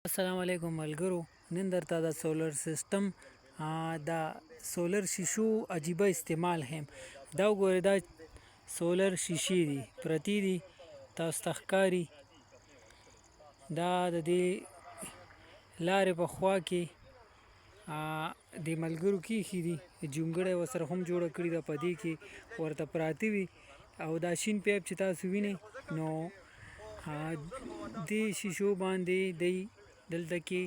السلام علیکم ملګرو. نن درته د سولر سیستم د سولر شیشو عجیبه استعمال هم دا وګورئ. دا سولر شیشې دي پرتی دي تاسو ته ښکاري. دا د دې لارې په خوا کې د ملګرو کیښي دي، جونګړی ورسره هم جوړه کړې ده، په دې کې ورته پراته وي. او دا شین پیپ چې تاسو وینئ نو دې شیشو باندې دی دلته کې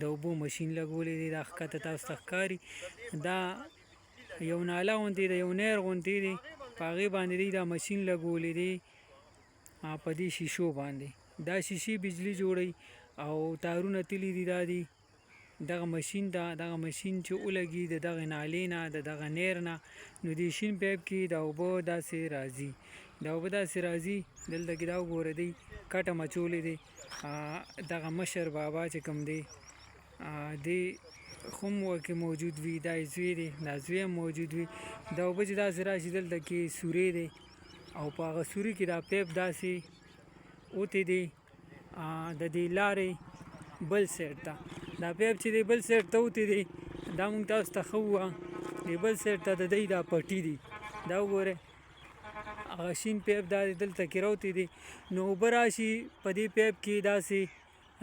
د اوبو ماشین لګولی دی. دا ښکته تاسو ته ښکاري. دا یو ناله غوندې ده، یو نهر غوندې دی، په هغې باندې دی دا ماشین لګولی دی په دې شیشو باندې. دا شیشې بجلي جوړوي او تارونه تللي دي. دا دی دغه ماشین ده. دغه ماشین چې ولګي د دغه نالې نه، د دغه نهر نه، نو دې شین پیپ کې دا اوبه داسې راځي. دا اوبه داسې راځي. دلته کې دا وګوره دی کټه مچولی دی. دغه مشر بابا چې کوم دی دی هم ورکې موجود وي. دا زوی دی، دا زوی هم موجود وي. دا اوبه چې داسې راشي دلته کې سورې دی او په هغه سوري کې دا پیپ داسې اوتې دی د دې لارې بل سایډ ته. دا پیپ چې دی بل سایډ ته اوتې دی. دا مونږ تاسو ته ښه ووایه دی بل سایډ ته د دی دا پټي دي. دا وګورئ هغه شین پیپ دا دلته کې راوتی دی. نو اوبه راشي په دې پیپ کې داسې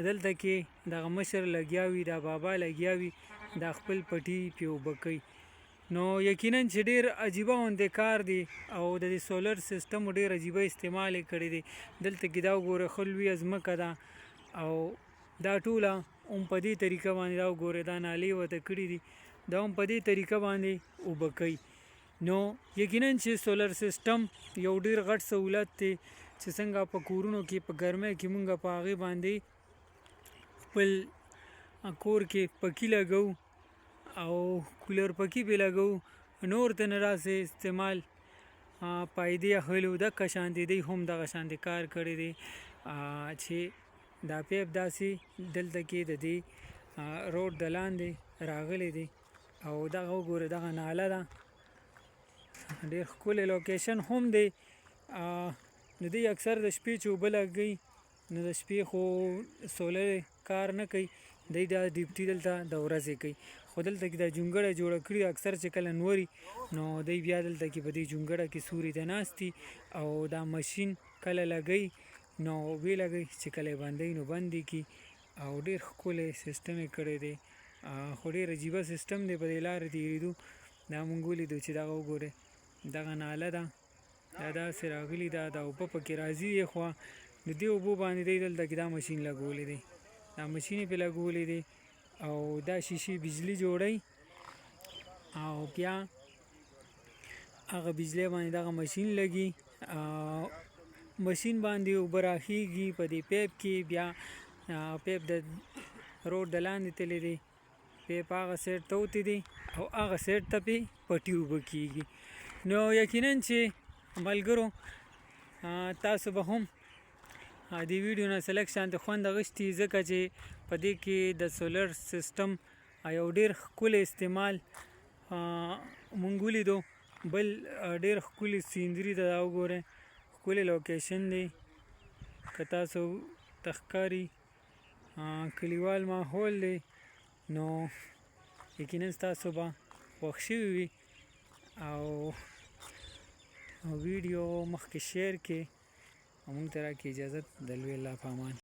دلته کې دغه مشر لګیا وي، دا بابا لګیا وي، دا خپل پټي پې اوبه کوي. نو یقینا چې ډېر عجیبه غوندې کار دی او د دې سولر سیستم ډېر عجیبه استعمال یې کړی دی. دلته کې دا وګوره ښه لویه ځمکه ده او دا ټوله هم په دې طریقه باندې دا وګورئ دا نالې ورته کړي دي، دا هم په دې طریقه باندې اوبه کوي. نو یقینا چې سولر سیستم یو ډیر غټ سہولت دی چې څنګه په کورونو کې په ګرمۍ کې مونږ په هغې باندې خپل کور کې پکي لګو او کولر پکي پې لګو، نور ته نه راسې استعمال پایدې اخلو. دغه شانتې دی هم دغه شانتې کار کړی دی چې دا پیپ داسې دلته کې د دې روډ د لاندې راغلی دی او دغه وګوره دغه ناله ده. ډېر ښکلی لوکیشن هم دی. نو دی اکثر د شپې چې اوبه لګوي نو د شپې خو سولر کار نه کوي، دی دا ډیوټي دلته د ورځې کوي. خو دلته کې دا جونګړه جوړه کړي اکثر چې کله نوري نو دی بیا دلته کې په دې جونګړه کې سوري ته ناست دي او دا ماشین کله لګوي نو وی لګوي، چې کله یې بندوي نو بند یې کړي. او ډېر ښکلی سیستم یې کړی دی. خو ډېر عجیبه سیستم دی په دې لارې تېرېدو. دا مونږ ولیدو چې دغه وګورئ دغه ناله ده، دا داسې راغلي ده، دا اوبه پکې راځي یې خوا. د دې اوبو باندې دی دلته کې دا ماشین لګولی دی، دا ماشین یې پې لګولی دی او دا شیشې بجلي جوړوي او بیا هغه بجلۍ باندې دغه ماشین لګي. ماشین باندې اوبه راخیږي په دې پیپ کې. بیا پیپ د روډ د لاندې تللی دی، پیپ هغه سایډ ته اوتې دی او هغه سایډ ته پې پټي اوبه کېږي. نو یقینا چې ملګرو تاسو به هم د ویډیو نه څه لږ شانتې خوند اخیستي، ځکه چې په دې کې د سولر سیستم یو ډېر ښکلی استعمال مونږ ولیدو. بل ډېر ښکلي سینري ده، دا وګورئ ښکلی لوکیشن دی، که تاسو ته ښکاري کلیوال ماحول دی. نو یقینا تاسو به خوښ شوي وي او ویډیو مخکې شیر کړئ او مونږ ته راکړئ اجازت. د لوی الله په امان.